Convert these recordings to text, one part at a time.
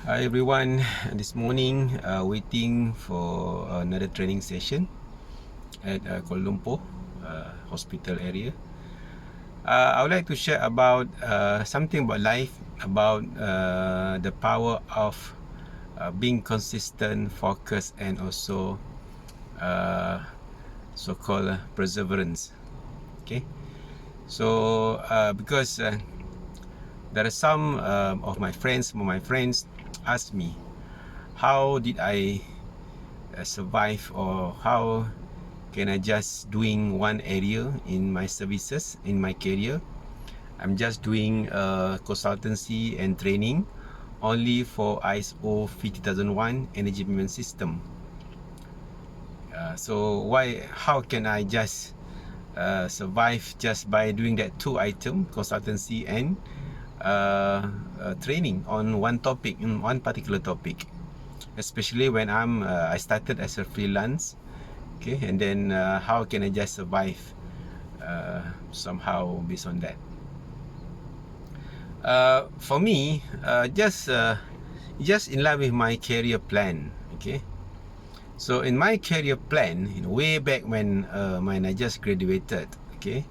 Hi everyone, this morning waiting for another training session at Kuala Lumpur hospital area. I would like to share about something about life, about the power of being consistent, focused, and also so-called perseverance. Okay, so because there are some of my friends, ask me, how did I survive, or how can I just doing one area in my services, in my career. I'm just doing consultancy and training only for ISO 50001 energy management system. So how can I just survive just by doing that two item, consultancy and training on one topic, in one particular topic, especially when I started as a freelance. Okay, and then how can I just survive somehow based on that. For me, just in line with my career plan. Okay, so in my career plan, way back when I just graduated. Okay,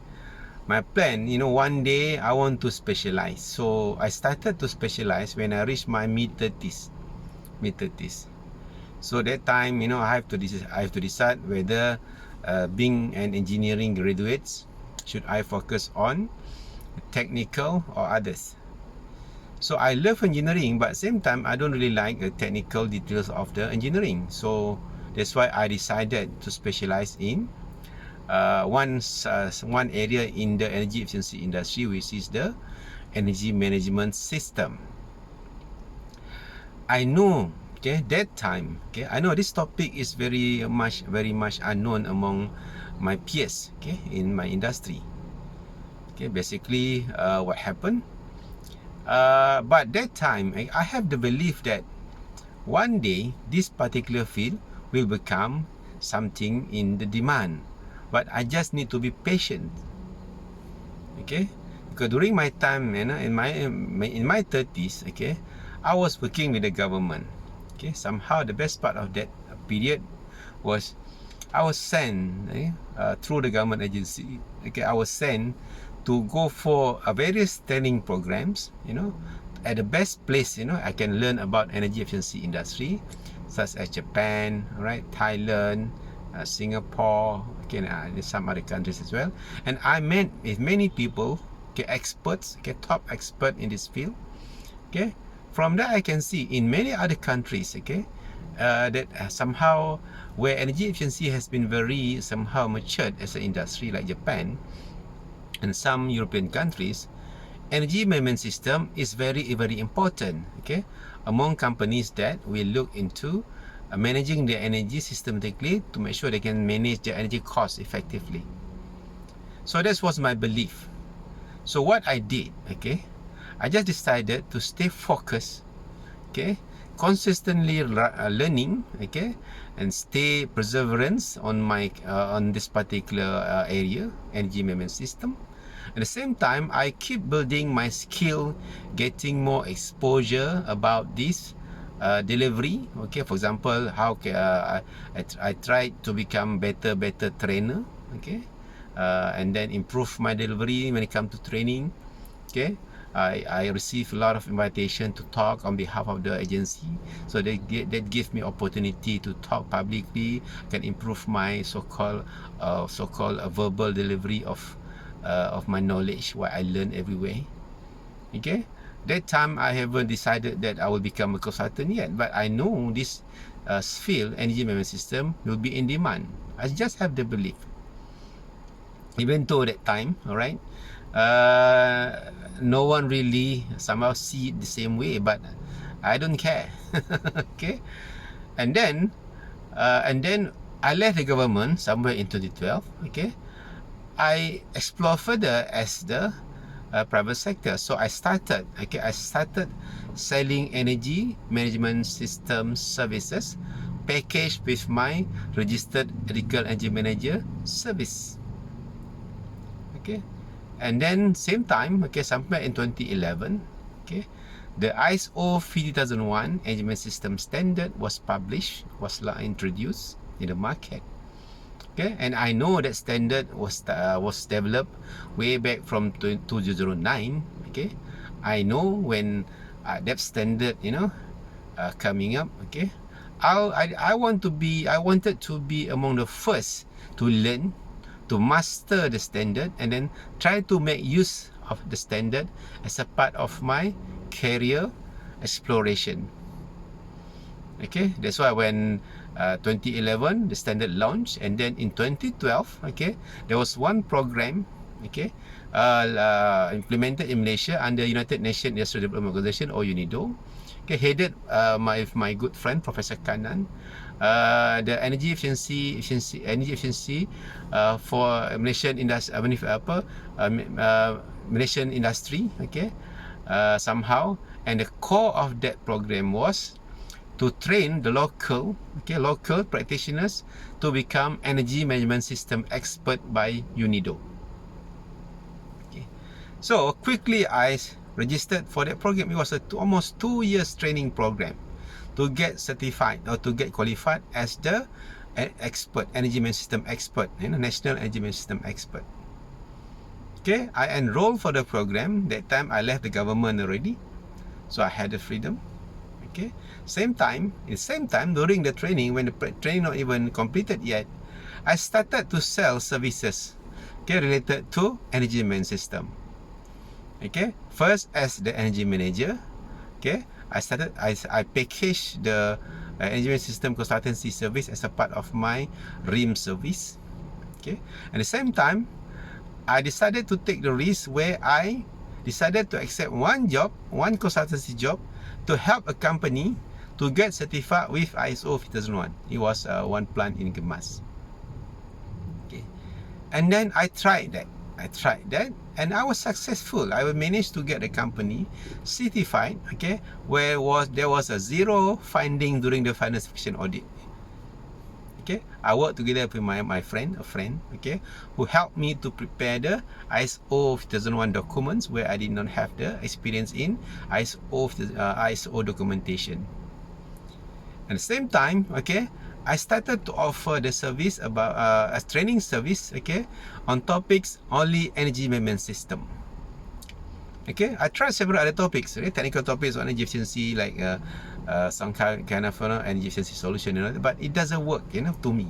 my plan, one day I want to specialize. So I started to specialize when I reached my mid 30s. So that time, I have to decide whether being an engineering graduate, should I focus on technical or others. So I love engineering, but same time I don't really like the technical details of the engineering. So that's why I decided to specialize in one area in the energy efficiency industry, which is the energy management system. I know, okay, that time, okay, I know this topic is very much unknown among my peers, okay, in my industry. Okay, basically, what happened? But that time, I have the belief that one day this particular field will become something in the demand. But I just need to be patient. Okay, because during my time, in my 30s, okay, I was working with the government. Okay, somehow the best part of that period was I was sent through the government agency. Okay, I was sent to go for various training programs. At the best place, I can learn about energy efficiency industry, such as Japan, right, Thailand, Singapore, okay, and some other countries as well. And I met with many people, okay, experts, okay, top expert in this field. Okay, from that I can see in many other countries, okay, that somehow where energy efficiency has been very somehow matured as an industry, like Japan and some European countries, energy management system is very important, okay, among companies that will look into managing their energy systematically to make sure they can manage their energy costs effectively. So that was my belief. So what I did, okay, I just decided to stay focused, okay, consistently learning, okay, and stay perseverance on this particular area, energy management system. At the same time, I keep building my skill, getting more exposure about this delivery. Okay, for example, I try to become better trainer. Okay, and then improve my delivery when it comes to training. Okay, I receive a lot of invitation to talk on behalf of the agency, so that gives me opportunity to talk publicly, can improve my so-called verbal delivery of my knowledge, what I learn everywhere. Okay, that time I haven't decided that I will become a consultant yet, but I know this field, energy management system, will be in demand. I just have the belief. Even though that time, all right, no one really somehow see it the same way, but I don't care. Okay, and then I left the government somewhere in 2012. Okay, I explore further as the private sector. So I started selling energy management system services packaged with my registered ethical energy manager service. Okay, and then same time, okay, somewhere in 2011, okay, the ISO 50001 Engine System Standard was published, was introduced in the market. Okay, and I know that standard was developed way back from 2009. Okay, I know when that standard, coming up. Okay, I wanted to be among the first to learn, to master the standard, and then try to make use of the standard as a part of my career exploration. Okay, that's why when 2011 the standard launched, and then in 2012, okay, there was one program, okay, implemented in Malaysia under United Nations Industrial Development Organization, or UNIDO, okay, headed my good friend Professor Kanan. The energy efficiency for Malaysian industry, Malaysian industry, okay, somehow, and the core of that program was to train the local practitioners to become energy management system expert by UNIDO. Okay, so quickly I registered for that program. It was almost 2 years training program to get certified or to get qualified as the expert, energy management system expert, national energy management system expert. Okay, I enrolled for the program. That time I left the government already, so I had the freedom. Okay, same time during the training, when the training not even completed yet, I started to sell services, okay, related to energy management system. Okay, first as the energy manager, okay, I packaged the energy management system consultancy service as a part of my RIM service. Okay, at the same time, I decided to take the risk where I decided to accept one consultancy job to help a company to get certified with ISO 50001. It was one plant in Gemas. Okay, and then I tried that, and I was successful. I managed to get the company certified. Okay, there was a zero finding during the finance inspection audit. Okay, I worked together with my friend, okay, who helped me to prepare the ISO 50001 documents, where I did not have the experience in ISO documentation. At the same time, okay, I started to offer the service about a training service, okay, on topics only energy management system. Okay, I tried several other topics, technical topics on energy efficiency, like some kind of energy efficiency solution, but it doesn't work, to me.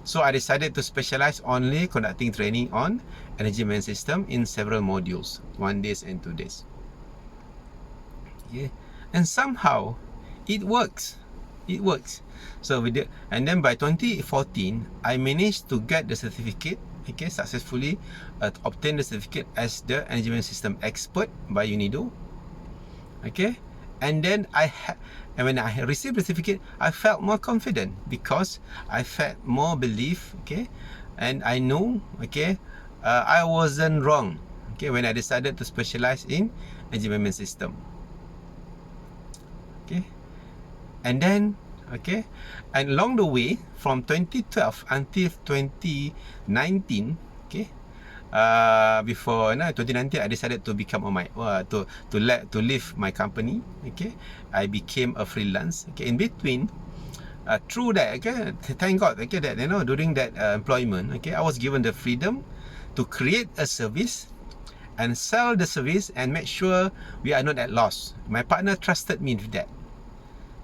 So I decided to specialize only conducting training on energy management system in several modules, 1 day and 2 days. Okay, and somehow it works. So and then by 2014, I managed to get the certificate. Okay, successfully obtained the certificate as the energy management system expert by UNIDO. Okay, and then when I received the certificate, I felt more confident because I felt more belief. Okay, and I know, okay, I wasn't wrong. Okay, when I decided to specialize in energy management system. Okay, and then, okay, and along the way from 2012 until 2019, okay, before 2019, I decided to become to leave my company. Okay, I became a freelance. Okay, in between, through that, okay, thank God, okay, that during that employment, okay, I was given the freedom to create a service and sell the service and make sure we are not at loss. My partner trusted me with that.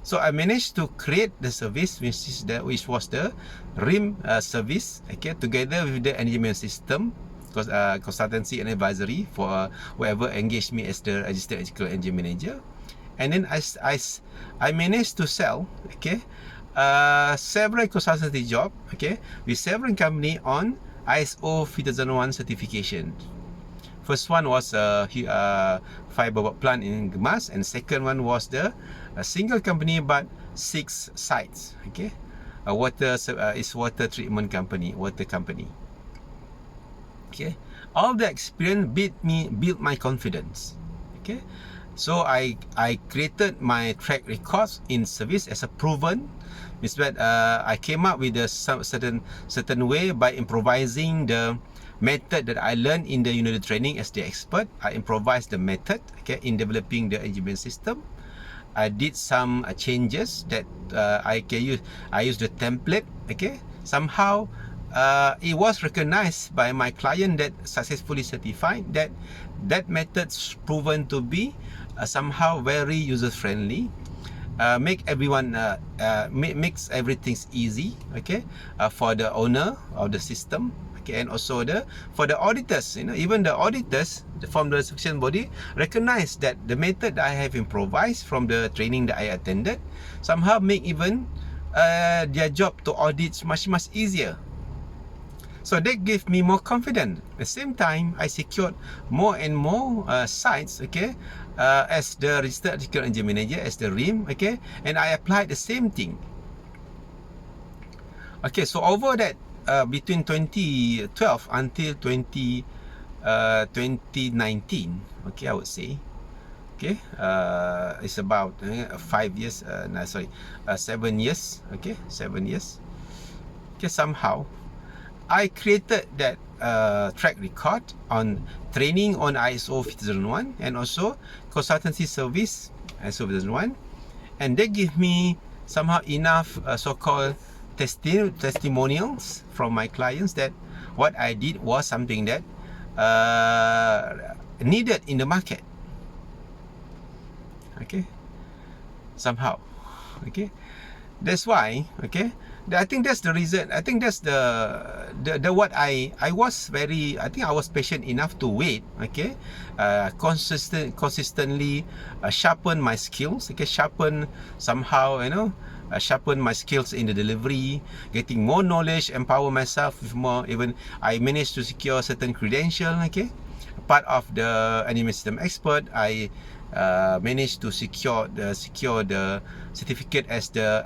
So I managed to create the service, which was the RIM service, okay, together with the energy management system consultancy and advisory for whoever engaged me as the registered electrical engineer manager. And then I managed to sell, okay, several consultancy job, okay, with several company on ISO 50001 certification. First one was fiber plant in Gemas, and second one was a single company but 6 sites. Okay, water treatment company, water company. Okay, all the experience built my confidence. Okay, so I created my track records in service as a proven. Means that I came up with a certain way by improvising the method that I learned in the unit training as the expert. I improvised the method, okay, in developing the engineering system. I did some changes that I can use. I used the template, okay. Somehow it was recognized by my client that successfully certified that that method's proven to be somehow very user friendly. Make everyone makes everything easy, okay, for the owner of the system, okay, and also for the auditors, even the auditors from the section body recognize that the method that I have improvised from the training that I attended somehow make even their job to audit much easier. So that gave me more confidence. At the same time, I secured more and more sites, okay, as the registered electrical engineer manager, as the REM, okay, and I applied the same thing. Okay, so over that between 2012 until 2019, okay, I would say, okay, it's about 5 years, 7 years, okay, 7 years. Okay, somehow I created that track record on training on ISO 50001 and also consultancy service ISO 50001, and they give me somehow enough so-called testimonials from my clients that what I did was something that needed in the market. Okay, somehow, okay, that's why, okay, I think that's the reason. I think that's the what I was very, I think I was patient enough to wait, okay, consistently sharpen my skills, okay, sharpen somehow, sharpen my skills in the delivery, getting more knowledge, empower myself with more. Even I managed to secure certain credential, okay, part of the engineering system expert. I managed to secure the certificate as the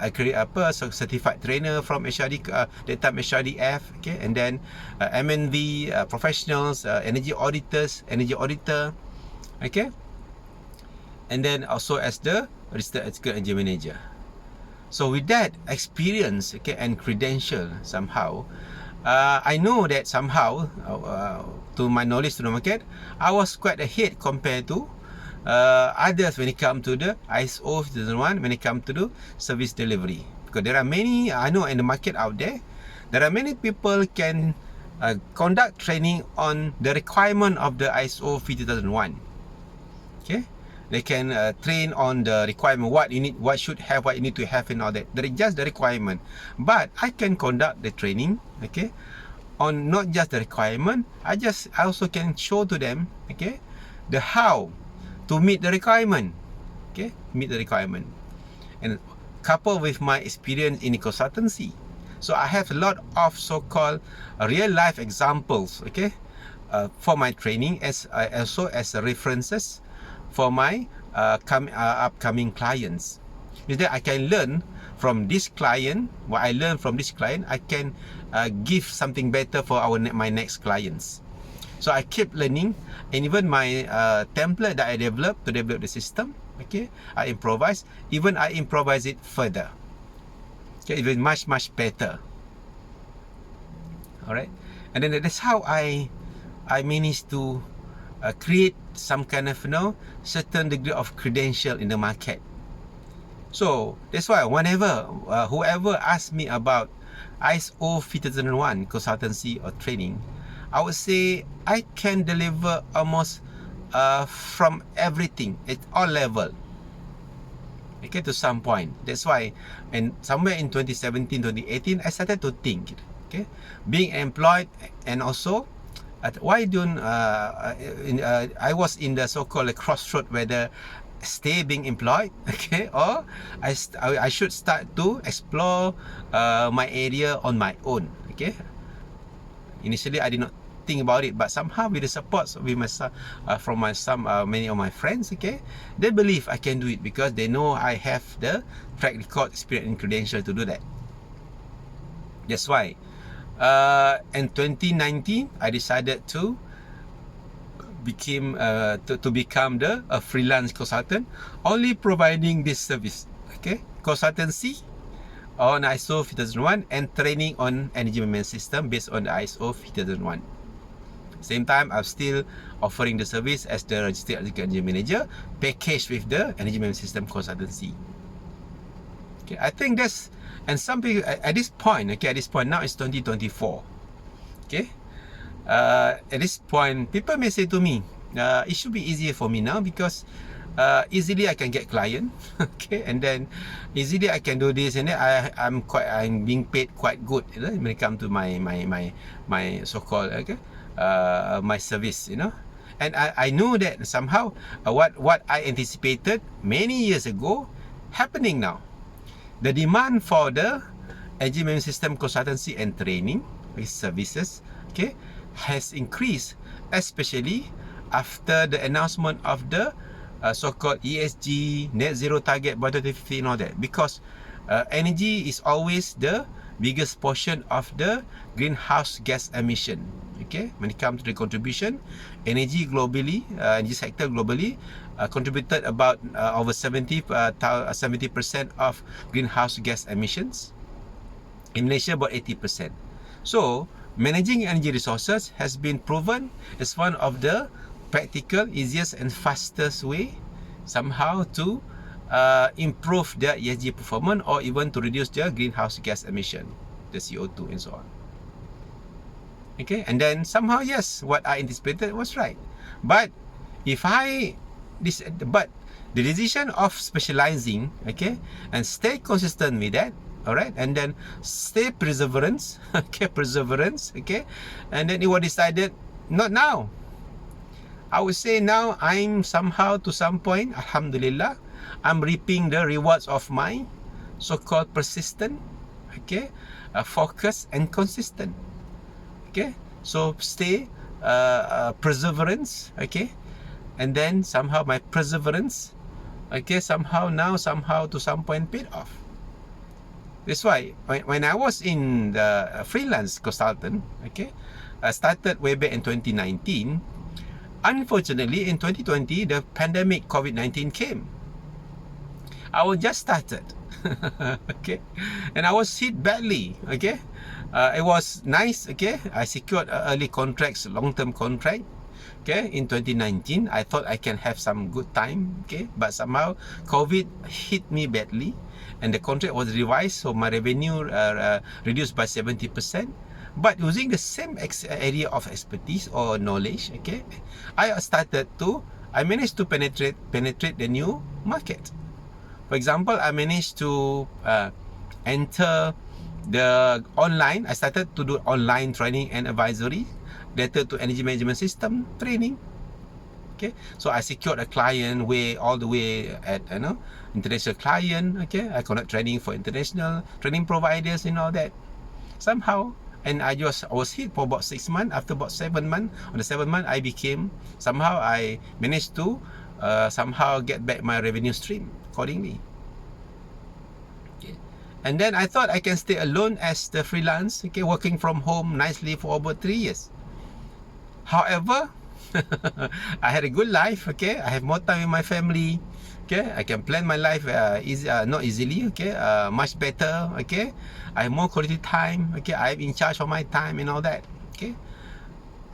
certified trainer from HRD, that time HRDF, okay, and then MNV professionals, energy auditor, okay, and then also as the registered electrical engineer manager. So with that experience, okay, and credential, somehow I know that somehow to my knowledge to the market, I was quite ahead compared to others when it comes to the ISO 50001, when it comes to the service delivery. Because there are many, I know in the market out there are many people can conduct training on the requirement of the ISO 50001. Okay, they can train on the requirement, what you need, what should have, what you need to have, and all that. That is just the requirement. But I can conduct the training, okay, on not just the requirement. I also can show to them, okay, the how to meet the requirement, okay, meet the requirement, and coupled with my experience in the consultancy. So I have a lot of so-called real life examples, okay, for my training, as also as references for my upcoming clients. Is that I can learn from this client, what I learn from this client, I can give something better for my next clients. So I keep learning, and even my template that I developed to develop the system, okay, I improvise. Even I improvise it further, okay, even much better. All right, and then that's how I managed to create some kind of certain degree of credential in the market. So that's why whenever whoever asks me about ISO 50001 consultancy or training, I would say I can deliver almost from everything at all level, okay, to some point. That's why, and somewhere in 2017, 2018, I started to think, okay, being employed, and also why don't I was in the so-called crossroad, whether stay being employed, okay, or I should start to explore my area on my own, okay. Initially I did not think about it, but somehow with the support with from many of my friends, okay, they believe I can do it because they know I have the track record, experience, and credential to do that. That's why in 2019 I decided to become a freelance consultant, only providing this service, okay, consultancy on ISO 50001 and training on energy management system based on the ISO 50001. Same time, I'm still offering the service as the registered electrical engineer manager, packaged with the energy management system consultancy. Okay, I think that's, and some people at this point, okay, at this point now it's 2024. Okay, at this point, people may say to me, it should be easier for me now because easily I can get client, okay, and then easily I can do this, and then I'm being paid quite good, you know, when it comes to my so-called, okay, my service, you know. And I know that somehow what I anticipated many years ago happening now. The demand for the energy management system consultancy and training services, okay, has increased, especially after the announcement of the so-called ESG net zero target by 2050 and all that, because energy is always the biggest portion of the greenhouse gas emission. Okay, when it comes to the contribution, energy globally, energy sector globally contributed about over 70% of greenhouse gas emissions. In Malaysia, about 80%. So, managing energy resources has been proven as one of the practical, easiest and fastest way somehow to improve their ESG performance, or even to reduce their greenhouse gas emission, the CO2 and so on. Okay, and then somehow, yes, what I anticipated was right. But but the decision of specializing, okay, and stay consistent with that, all right, and then stay perseverance, okay, okay, and then it was decided, not now. I would say now I'm somehow, to some point, alhamdulillah, I'm reaping the rewards of my so-called persistent, okay, focus and consistent. Okay, so stay perseverance, okay, and then somehow my perseverance, okay, somehow to some point paid off. That's why when I was in the freelance consultant, okay, I started way back in 2019. Unfortunately, in 2020, the pandemic COVID-19 came. I was just started, okay, and I was hit badly, okay. It was nice, okay. I secured early contracts, long-term contract, okay, in 2019. I thought I can have some good time, okay, but somehow COVID hit me badly, and the contract was revised, so my revenue reduced by 70%. But using the same area of expertise or knowledge, okay, I managed to penetrate the new market. For example, I managed to enter the online. I started to do online training and advisory related to energy management system training. Okay, so I secured a client all the way at, you know, international client. Okay, I conduct training for international training providers and all that. Somehow, and I was hit for about 6 months. After about 7 months, on the 7th month, I managed to somehow get back my revenue stream accordingly. And then I thought I can stay alone as the freelance, okay, working from home nicely for about 3 years. However, I had a good life, okay. I have more time with my family, okay. I can plan my life not easily, okay, much better, okay. I have more quality time, okay. I'm in charge of my time and all that, okay.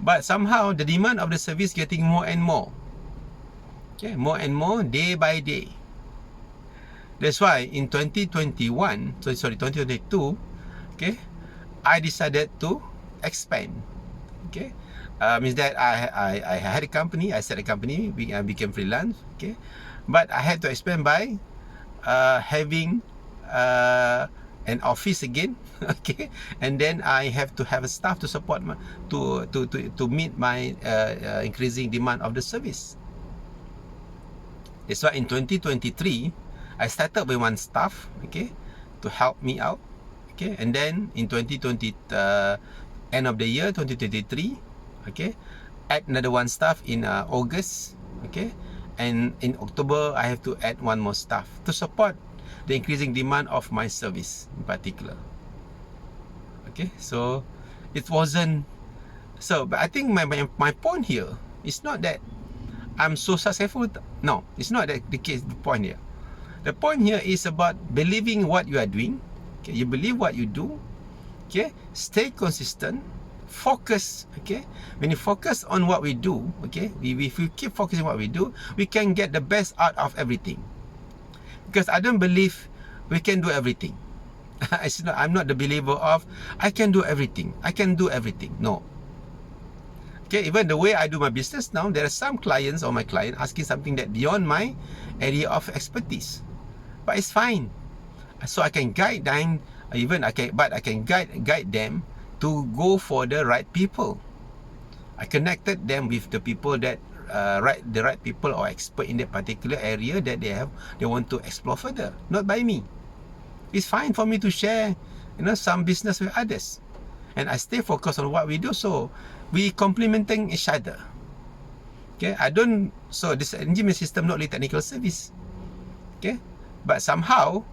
But somehow the demand of the service getting more and more, okay, more and more day by day. That's why in 2022, okay, I decided to expand. Okay, means that I had a company, I set a company, I became freelance. Okay, but I had to expand by having an office again. Okay, and then I have to have a staff to support to meet my increasing demand of the service. That's why in 2023. I started with one staff, okay, to help me out, okay, and then in 2020, end of the year 2023, okay, add another one staff in August, okay, and in October I have to add one more staff to support the increasing demand of my service in particular. Okay, so it wasn't so, but I think my point here is not that I'm so successful. No, it's not that the case. The point here. The point here is about believing what you are doing. Okay, you believe what you do. Okay, stay consistent, focus, okay, when you focus on what we do, okay, if we keep focusing on what we do, we can get the best out of everything. Because I don't believe we can do everything. I'm not the believer of I can do everything. I can do everything. No. Okay, even the way I do my business now, there are some clients or my client asking something that beyond my area of expertise. But it's fine. So I can guide them, I can guide them to go for the right people. I connected them with the people that the right people or expert in that particular area that they want to explore further. Not by me. It's fine for me to share, some business with others, and I stay focused on what we do. So we complementing each other. Okay, so this engineering system not only technical service. Okay, but somehow,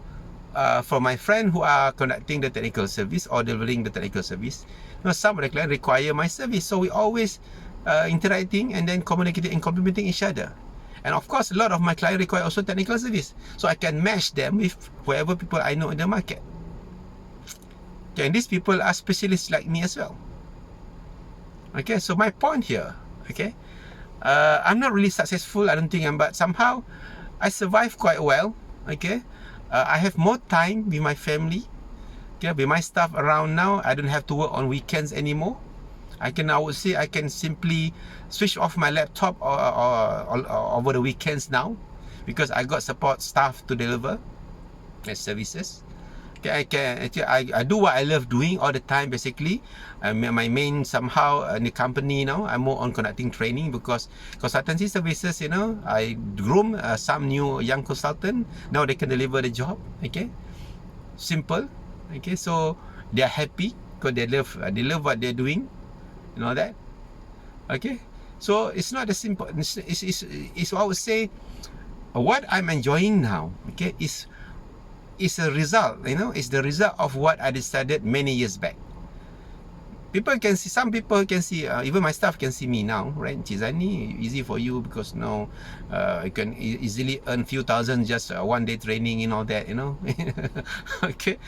for my friend who are conducting the technical service or delivering the technical service, some of the clients require my service. So we always interacting and then communicating and complementing each other. And of course, a lot of my clients require also technical service. So I can match them with whoever people I know in the market. Okay, and these people are specialists like me as well. Okay, so my point here, okay, I'm not really successful, I don't think, but somehow I survive quite well. Okay, I have more time with my family. Okay, with my staff around now, I don't have to work on weekends anymore. I would say I can simply switch off my laptop or over the weekends now, because I got support staff to deliver services. Okay, I do what I love doing all the time. Basically, my main somehow in the company now, I'm more on conducting training, because consultancy services, I groom some new young consultant. Now they can deliver the job. Okay, simple. Okay, so they are happy because they love what they're doing. You know that. Okay, so it's not as simple. It's I would say what I'm enjoying now. Okay, is a result. It's the result of what I decided many years back. Some people can see, even my staff can see me now, right? Chizani, easy for you because now you can easily earn few thousand just one day training and all that, Okay,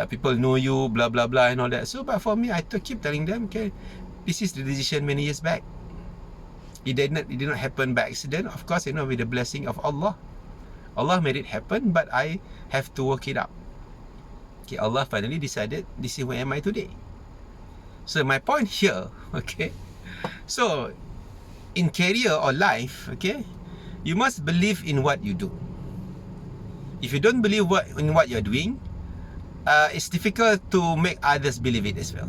people know you, blah blah blah and all that. So, but for me, I keep telling them, okay, this is the decision many years back. It did not happen by accident. Of course, with the blessing of Allah. Allah made it happen, but I have to work it out. Okay, Allah finally decided this is where am I today. So my point here, okay, so in career or life, okay, you must believe in what you do. If you don't believe in what you're doing, it's difficult to make others believe it as well.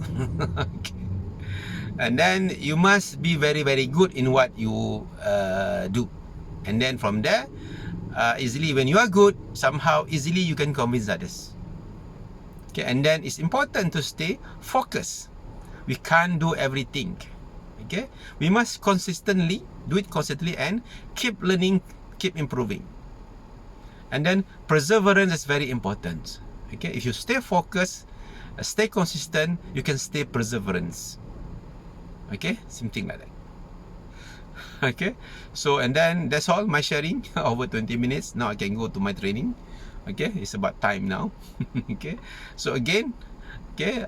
Okay. And then you must be very, very good in what you do. And then from there, easily when you are good, somehow easily you can convince others. Okay, and then it's important to stay focused. We can't do everything. Okay, we must do it consistently and keep learning, keep improving. And then perseverance is very important. Okay, if you stay focused, stay consistent, you can stay perseverance. Okay, something like that. Okay, so and then that's all my sharing. Over 20 minutes. Now I can go to my training. Okay, it's about time now. Okay, so again, okay,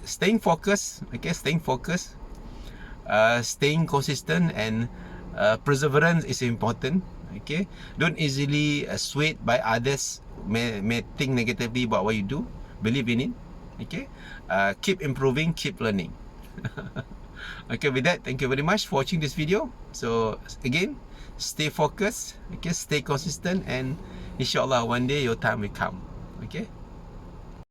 staying focused. Okay, staying focused, staying consistent, and perseverance is important. Okay, don't easily swayed by others may think negatively about what you do. Believe in it. Okay, keep improving, keep learning. Okay, with that, thank you very much for watching this video. So again, stay focused, okay, stay consistent, and inshallah one day your time will come. Okay.